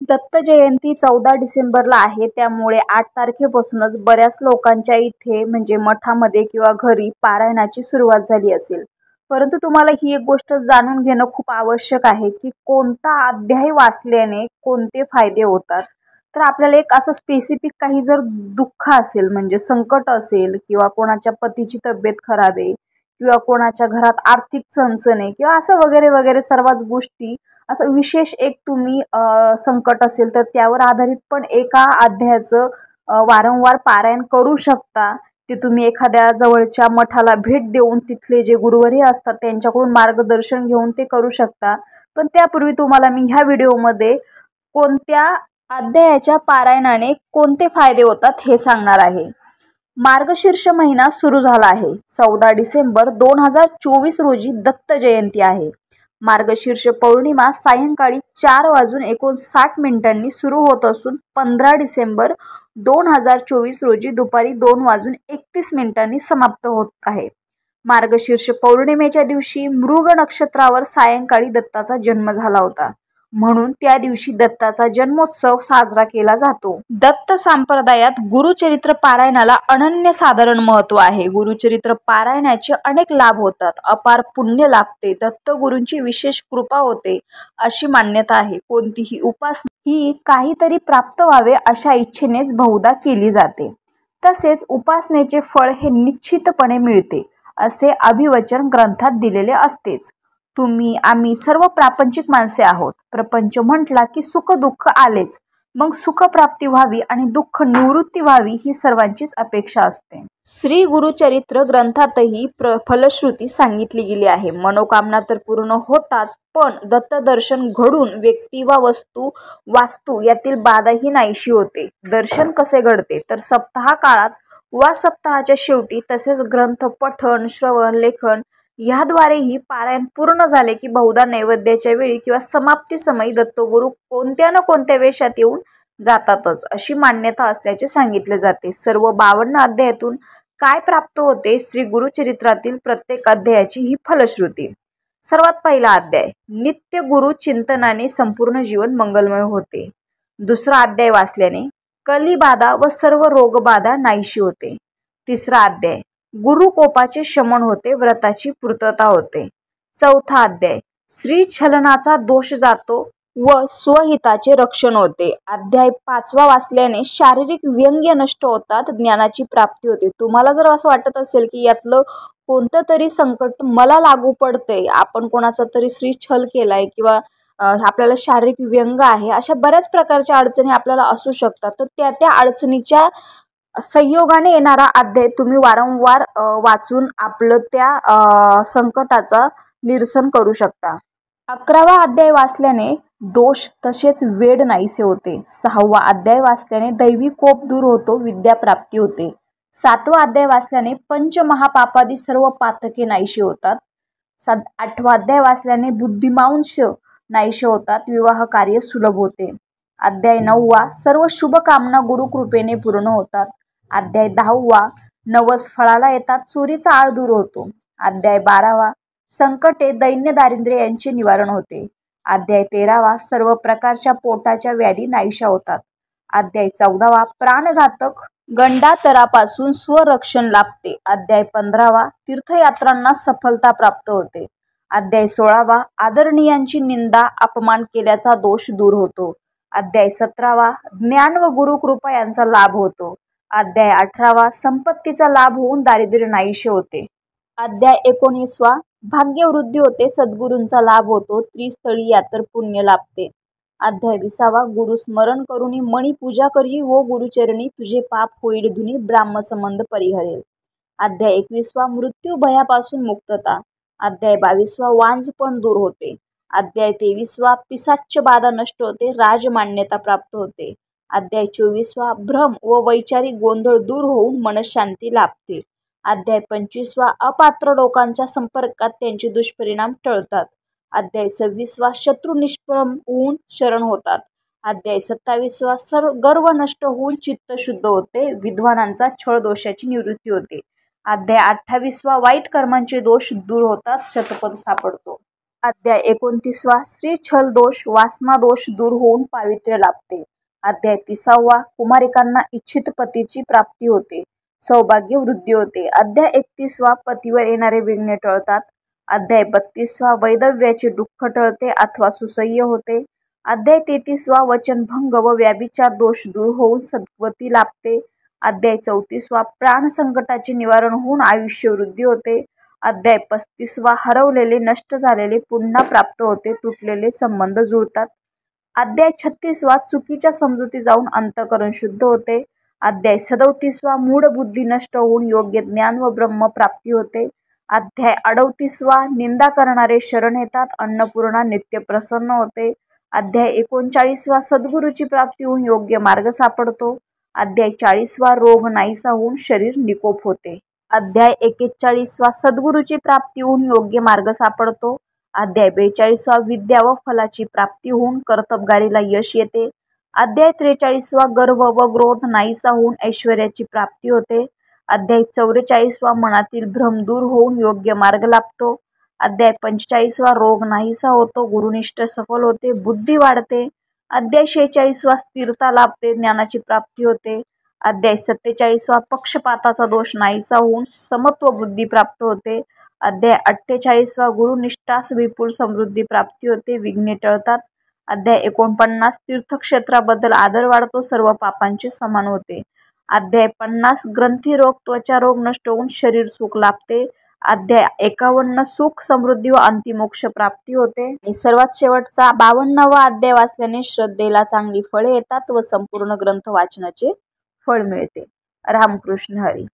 दत्त जयंती 14 डिसेंबरला आहे, त्यामुळे 8 तारखेपासूनच बऱ्याच लोकांच्या इथे म्हणजे मठामध्ये किंवा घरी पारायणाची सुरुवात झाली असेल. परंतु तुम्हाला ही एक गोष्ट जाणून घेणं खूप आवश्यक आहे की कोणता अध्याय वाचल्याने कोणते फायदे होतात. तर आपल्याला एक असं स्पेसिफिक काही जर दुःख असेल म्हणजे संकट असेल किंवा कोणाच्या पतीची तब्येत खराब आहे किंवा कोणाच्या घरात आर्थिक चणचण आहे किंवा असं वगैरे वगैरे सर्वच गोष्टी, असं विशेष एक तुम्ही संकट असेल तर त्यावर आधारित पण एका अध्यायाचं वारंवार पारायण करू शकता. ते तुम्ही एखाद्या जवळच्या मठाला भेट देऊन तिथले जे गुरुवर्य असतात त्यांच्याकडून मार्गदर्शन घेऊन ते करू शकता. पण त्यापूर्वी तुम्हाला मी ह्या व्हिडिओमध्ये कोणत्या अध्यायाच्या पारायणाने कोणते फायदे होतात हे सांगणार आहे. मार्गशीर्ष महिना सुरू झाला आहे. 14 डिसेंबर 2024 रोजी दत्त जयंती आहे. मार्गशीर्ष पौर्णिमा सायंकाळी 4:59 सुरू होत असून 15 डिसेंबर 2024 रोजी दुपारी 2:31 समाप्त होत आहे. मार्गशीर्ष पौर्णिमेच्या दिवशी मृग नक्षत्रावर सायंकाळी दत्ताचा जन्म झाला होता, म्हणून त्या दिवशी दत्ताचा जन्मोत्सव साजरा केला जातो. दत्त संप्रदायात गुरुचरित्र पारायणाला अनन्यसाधारण महत्त्व आहे. गुरुचरित्र पारायणाचे अनेक लाभ होतात. अपार पुण्य लाभते. दत्तगुरूंची विशेष कृपा होते अशी मान्यता आहे. कोणतीही उपासना ही काहीतरी प्राप्त व्हावे अशा इच्छेनेच बहुधा केली जाते. तसेच उपासनेचे फळ हे निश्चितपणे मिळते असे अभिवचन ग्रंथात दिलेले असतेच. तुम्ही आम्ही सर्व प्रापंचिक माणसे आहोत. प्रपंच म्हटला की सुख दुःख आलेच. मग सुख प्राप्ती व्हावी आणि दुःख निवृत्ती व्हावी ही सर्वांचीच अपेक्षा असते. श्री गुरुचरित्र ग्रंथातही फलश्रुती सांगितली गेली आहे. मनोकामना तर पूर्ण होताच, पण दत्तदर्शन घडून व्यक्ती वा वस्तू वास्तू यातील बाधाही नाहीशी होते. दर्शन कसे घडते तर सप्ताह काळात वा सप्ताहाच्या शेवटी, तसेच ग्रंथ पठण श्रवण लेखन ह्याद्वारेही पारायण पूर्ण झाले की बहुधा नैवेद्याच्या वेळी किंवा समाप्ती समयी दत्तगुरू कोणत्या न कोणत्या वेशात येऊन जातातच अशी मान्यता असल्याचे सांगितले जाते. सर्व 52 अध्यायातून काय प्राप्त होते? श्री गुरुचरित्रातील प्रत्येक अध्यायाची ही फलश्रुती. सर्वात पहिला अध्याय, नित्य गुरु चिंतनाने संपूर्ण जीवन मंगलमय होते. दुसरा अध्याय वाचल्याने कलीबाधा व सर्व रोगबाधा नाहीशी होते. तिसरा अध्याय, गुरुकोपाचे शमन होते, व्रताची पूर्तता होते. चौथा अध्याय, श्री छलनाचा दोष जातो व स्वहिताचे रक्षण होते. अध्याय 5वा वाचल्याने शारीरिक व्यंग्य नष्ट होतात, ज्ञानाची प्राप्ती होते. तुम्हाला जर असं वाटत असेल की यातलं कोणतं तरी संकट मला लागू पडतंय, आपण कोणाचा तरी श्री छल केलाय किंवा आपल्याला शारीरिक व्यंग आहे, अशा बऱ्याच प्रकारच्या अडचणी आपल्याला असू शकतात, तर त्या अडचणीच्या संयोगाने येणारा अध्याय तुम्ही वारंवार वाचून आपलं त्या संकटाचा निरसन करू शकता. 11वा अध्याय वाचल्याने दोष तसेच वेड नाहीसे होते. 6वा अध्याय वाचल्याने दैवी कोप दूर होतो, विद्या प्राप्ती होते. 7वा अध्याय वाचल्याने पंचमहापापादी सर्व पातके नाहीशी होतात. 8वा अध्याय वाचल्याने बुद्धिमांश नाहीशे होतात, विवाह कार्य सुलभ होते. अध्याय 9वा, सर्व शुभ कामना गुरुकृपेने पूर्ण होतात. अध्याय 10वा, नवस फळाला येतात, चोरीचा आळ दूर होतो. अध्याय 12वा, संकटे दैन्य दारिद्र्य यांचे निवारण होते. अध्याय 13वा, सर्व प्रकारच्या पोटाच्या व्याधी नाहीशा होतात. अध्याय 14वा, प्राणघातक गंडातरापासून स्वरक्षण लाभते. अध्याय 15वा, तीर्थयात्रांना सफलता प्राप्त होते. अध्याय 16वा, आदरणीयांची निंदा अपमान केल्याचा दोष दूर होतो. अध्याय 17वा, ज्ञान व गुरुकृपा यांचा लाभ होतो. अध्याय 18वा, संपत्तीचा लाभ होऊन दारिद्र्य नाहीशे होते. अध्याय 19वा, भाग्यवृद्धी होते, सद्गुरूंचा लाभ होतो, त्रिस्थळी यातर पुण्य लाभते. अध्याय 20वा, गुरुस्मरण करुनी मणी पूजा करी व गुरुचरणी तुझे पाप होईल धुनी, ब्राह्मसंबंध परिहरेल. अध्याय 21वा, मृत्यू भयापासून मुक्तता. अध्याय 22वा, वांझपण दूर होते. अध्याय 23वा, पिशाच्य बाधा नष्ट होते, राजमान्यता प्राप्त होते. अध्याय 24वा, भ्रम व वैचारिक गोंधळ दूर होऊन मनशांती लाभते. अध्याय 25वा, अपात्र लोकांच्या संपर्कात त्यांचे दुष्परिणाम टळतात. अध्याय 26वा, शत्रू निष्प्रम होऊन शरण होतात. अध्याय 27वा, गर्व नष्ट होऊन चित्त शुद्ध होते, विद्वानांचा छळ दोषाची निवृत्ती होते. अध्याय 28वा, वाईट कर्मांचे दोष दूर होतात, शतपथ सापडतो. अध्याय 29 स्त्री छल दोष वासना दोष दूर होऊन पावित्र्य लाभते. अध्याय 30 कुमारिकांना इच्छित पतीची प्राप्ती होते, सौभाग्य वृद्धी होते. अध्याय 31 पतीवर येणारे विघ्ने टळतात. अध्याय 32 वैधव्याचे दुःख टळते अथवा सुसह्य होते. अध्याय 33 वचनभंग व व्याभिचार दोष दूर होऊन सद्गती लाभते. अध्याय 34 प्राण संकटाचे निवारण होऊन आयुष्य वृद्धी होते. अध्याय 35 हरवलेले नष्ट झालेले पुन्हा प्राप्त होते, तुटलेले संबंध जुळतात. अध्याय 36 चुकीच्या समजुती जाऊन अंतःकरण शुद्ध होते. अध्याय 37 मूढ बुद्धी नष्ट होऊन योग्य ज्ञान व ब्रह्म प्राप्ती होते. अध्याय 38 निंदा करणारे शरण येतात, अन्नपूर्णा नित्य प्रसन्न होते. अध्याय 39 सद्गुरूची प्राप्ती होऊन योग्य मार्ग सापडतो. अध्याय 40 रोग नाहीसा होऊन शरीर निकोप होते. अध्याय 41 सद्गुरूची प्राप्ती होऊन योग्य मार्ग सापडतो. अध्याय 42 विद्या व फलाची प्राप्ती होऊन कर्तबगारीला यश येते. अध्याय 43 गर्व व क्रोध नाहीसा होऊन ऐश्वर्याची प्राप्ती होते. अध्याय 44 मनातील भ्रम दूर होऊन योग्य मार्ग लाभतो. अध्याय 45 रोग नाहीसा होतो, गुरुनिष्ठ सफल होते, बुद्धी वाढते. अध्याय 46 स्थिरता लाभते, ज्ञानाची प्राप्ती होते. अध्याय 47 पक्षपाताचा दोष नाहीसा होऊन समत्व बुद्धी प्राप्त होते. अध्याय 48 गुरुनिष्ठास विपुल समृद्धी प्राप्ती होते, विघ्ने टळतात. अध्याय 49 तीर्थक्षेत्राबद्दल आदर वाढतो, सर्व पापांचे समान होते. अध्याय 50 ग्रंथी रोग त्वचा रोग नष्ट होऊन शरीर सुख लाभते. अध्याय 51 सुख समृद्धी व अंतिमोक्ष प्राप्ती होते. आणि सर्वात शेवटचा 52वा अध्याय वाचल्याने श्रद्धेला चांगली फळे येतात व संपूर्ण ग्रंथ वाचनाचे फळ मिळते. रामकृष्ण हरी.